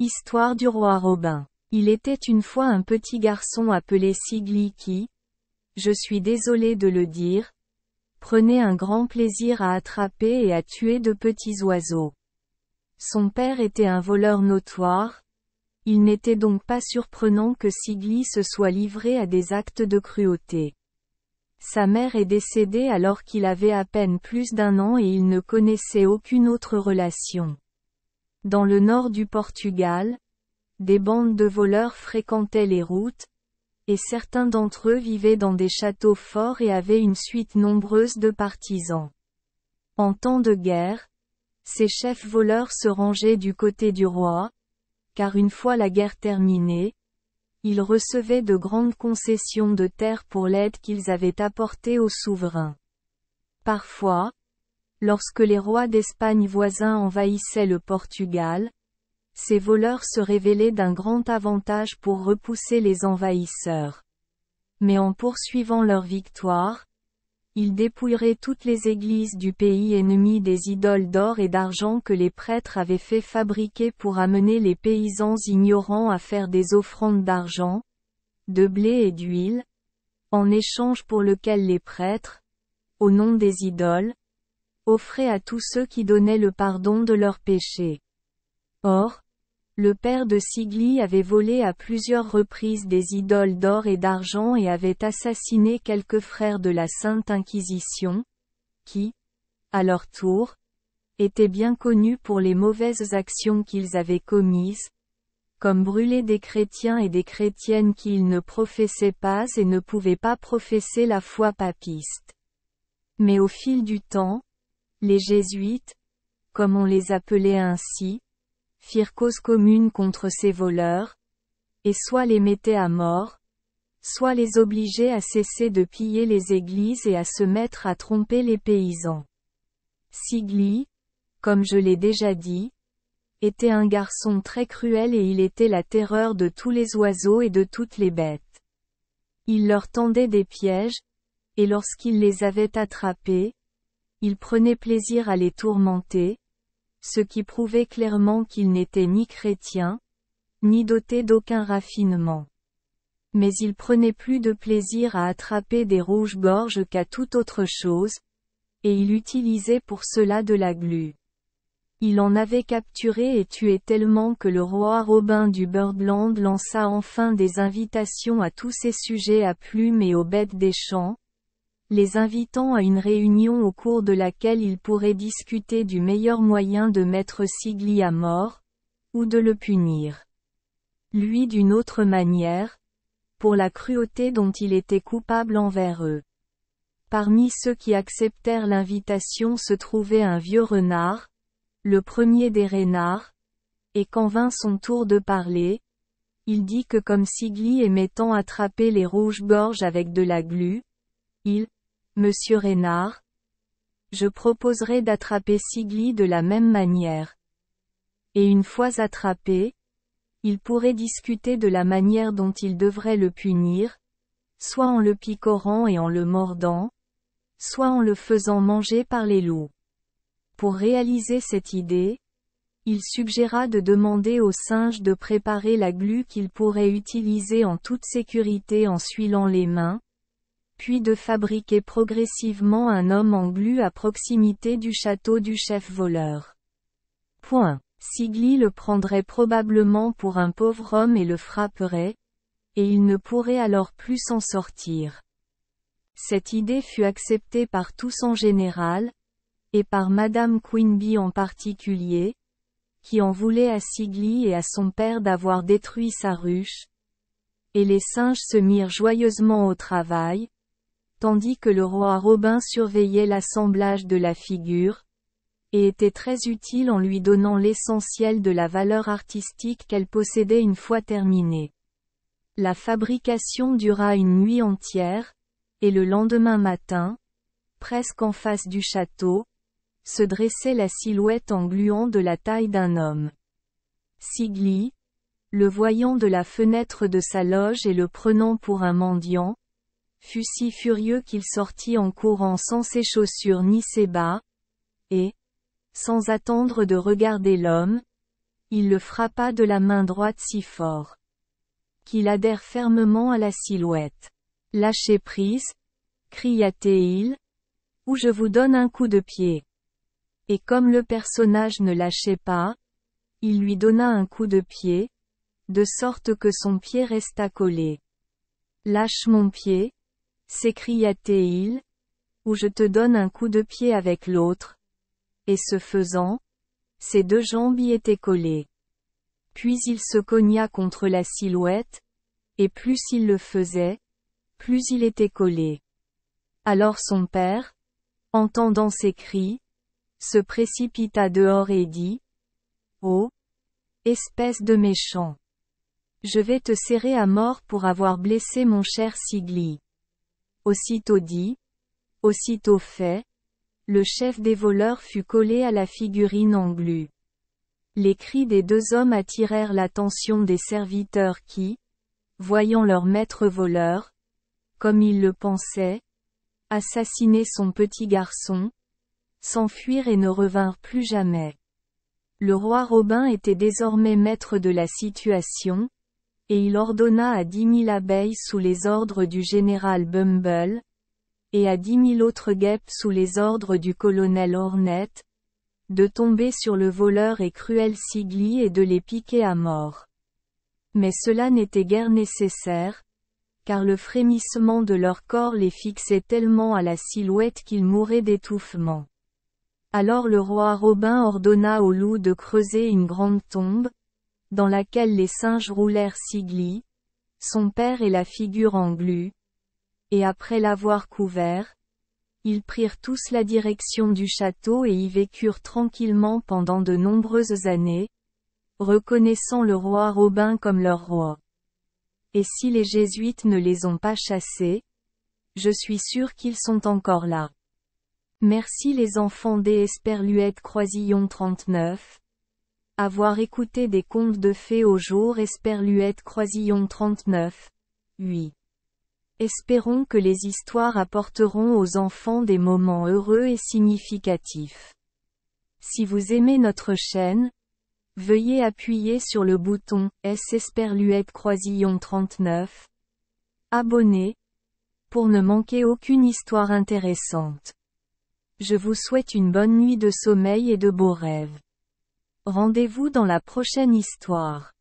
Histoire du roi Robin. Il était une fois un petit garçon appelé Sigli qui, je suis désolé de le dire, prenait un grand plaisir à attraper et à tuer de petits oiseaux. Son père était un voleur notoire. Il n'était donc pas surprenant que Sigli se soit livré à des actes de cruauté. Sa mère est décédée alors qu'il avait à peine plus d'un an et il ne connaissait aucune autre relation. Dans le nord du Portugal, des bandes de voleurs fréquentaient les routes, et certains d'entre eux vivaient dans des châteaux forts et avaient une suite nombreuse de partisans. En temps de guerre, ces chefs voleurs se rangeaient du côté du roi, car une fois la guerre terminée, ils recevaient de grandes concessions de terre pour l'aide qu'ils avaient apportée aux souverains. Parfois, lorsque les rois d'Espagne voisins envahissaient le Portugal, ces voleurs se révélaient d'un grand avantage pour repousser les envahisseurs. Mais en poursuivant leur victoire, ils dépouilleraient toutes les églises du pays ennemi des idoles d'or et d'argent que les prêtres avaient fait fabriquer pour amener les paysans ignorants à faire des offrandes d'argent, de blé et d'huile, en échange pour lequel les prêtres, au nom des idoles, offraient à tous ceux qui donnaient le pardon de leurs péchés. Or, le père de Sigli avait volé à plusieurs reprises des idoles d'or et d'argent et avait assassiné quelques frères de la Sainte Inquisition, qui, à leur tour, étaient bien connus pour les mauvaises actions qu'ils avaient commises, comme brûler des chrétiens et des chrétiennes qui ils ne professaient pas et ne pouvaient pas professer la foi papiste. Mais au fil du temps, les jésuites, comme on les appelait ainsi, firent cause commune contre ces voleurs, et soit les mettaient à mort, soit les obligeaient à cesser de piller les églises et à se mettre à tromper les paysans. Sigli, comme je l'ai déjà dit, était un garçon très cruel et il était la terreur de tous les oiseaux et de toutes les bêtes. Il leur tendait des pièges, et lorsqu'il les avait attrapés, il prenait plaisir à les tourmenter, ce qui prouvait clairement qu'il n'était ni chrétien, ni doté d'aucun raffinement. Mais il prenait plus de plaisir à attraper des rouges-gorges qu'à toute autre chose, et il utilisait pour cela de la glu. Il en avait capturé et tué tellement que le roi Robin du Birdland lança enfin des invitations à tous ses sujets à plumes et aux bêtes des champs, les invitant à une réunion au cours de laquelle ils pourraient discuter du meilleur moyen de mettre Sigli à mort, ou de le punir. Lui d'une autre manière, pour la cruauté dont il était coupable envers eux. Parmi ceux qui acceptèrent l'invitation se trouvait un vieux renard, le premier des renards, et quand vint son tour de parler, il dit que comme Sigli aimait tant attraper les rouges-gorges avec de la glu, Monsieur Renard, je proposerai d'attraper Sigli de la même manière. Et une fois attrapé, il pourrait discuter de la manière dont il devrait le punir, soit en le picorant et en le mordant, soit en le faisant manger par les loups. Pour réaliser cette idée, il suggéra de demander aux singes de préparer la glu qu'ils pourraient utiliser en toute sécurité en s'huilant les mains, puis de fabriquer progressivement un homme en glu à proximité du château du chef voleur. Sigli le prendrait probablement pour un pauvre homme et le frapperait, et il ne pourrait alors plus s'en sortir. Cette idée fut acceptée par tous en général, et par Madame Queenby en particulier, qui en voulait à Sigli et à son père d'avoir détruit sa ruche, et les singes se mirent joyeusement au travail, tandis que le roi Robin surveillait l'assemblage de la figure, et était très utile en lui donnant l'essentiel de la valeur artistique qu'elle possédait une fois terminée. La fabrication dura une nuit entière, et le lendemain matin, presque en face du château, se dressait la silhouette en gluant de la taille d'un homme. Sigli, le voyant de la fenêtre de sa loge et le prenant pour un mendiant, fut si furieux qu'il sortit en courant sans ses chaussures ni ses bas, et, sans attendre de regarder l'homme, Il le frappa de la main droite si fort qu'il adhère fermement à la silhouette. Lâchez prise, cria-t-il, ou je vous donne un coup de pied. Et comme le personnage ne lâchait pas, il lui donna un coup de pied, de sorte que son pied resta collé. Lâche mon pied, s'écria-t-il, ou je te donne un coup de pied avec l'autre. Et ce faisant, ses deux jambes y étaient collées. Puis il se cogna contre la silhouette, et plus il le faisait, plus il était collé. Alors son père, entendant ces cris, se précipita dehors et dit, « Oh, espèce de méchant! Je vais te serrer à mort pour avoir blessé mon cher Sigli. » Aussitôt dit, aussitôt fait, le chef des voleurs fut collé à la figurine en glu. Les cris des deux hommes attirèrent l'attention des serviteurs qui, voyant leur maître voleur, comme ils le pensaient, assassiner son petit garçon, s'enfuirent et ne revinrent plus jamais. Le roi Robin était désormais maître de la situation, et il ordonna à 10 000 abeilles sous les ordres du général Bumble, et à 10 000 autres guêpes sous les ordres du colonel Hornet, de tomber sur le voleur et cruel Sigli et de les piquer à mort. Mais cela n'était guère nécessaire, car le frémissement de leur corps les fixait tellement à la silhouette qu'ils mouraient d'étouffement. Alors le roi Robin ordonna au loup de creuser une grande tombe, dans laquelle les singes roulèrent Sigli, son père et la figure en glu, et après l'avoir couvert, ils prirent tous la direction du château et y vécurent tranquillement pendant de nombreuses années, reconnaissant le roi Robin comme leur roi. Et si les jésuites ne les ont pas chassés, je suis sûr qu'ils sont encore là. Merci les enfants des Esperluette Croisillon 39. Avoir écouté des contes de fées au jour Esperluette Croisillon 39. 8. Espérons que les histoires apporteront aux enfants des moments heureux et significatifs. Si vous aimez notre chaîne, veuillez appuyer sur le bouton S Esperluette Croisillon 39. Abonner, pour ne manquer aucune histoire intéressante. Je vous souhaite une bonne nuit de sommeil et de beaux rêves. Rendez-vous dans la prochaine histoire.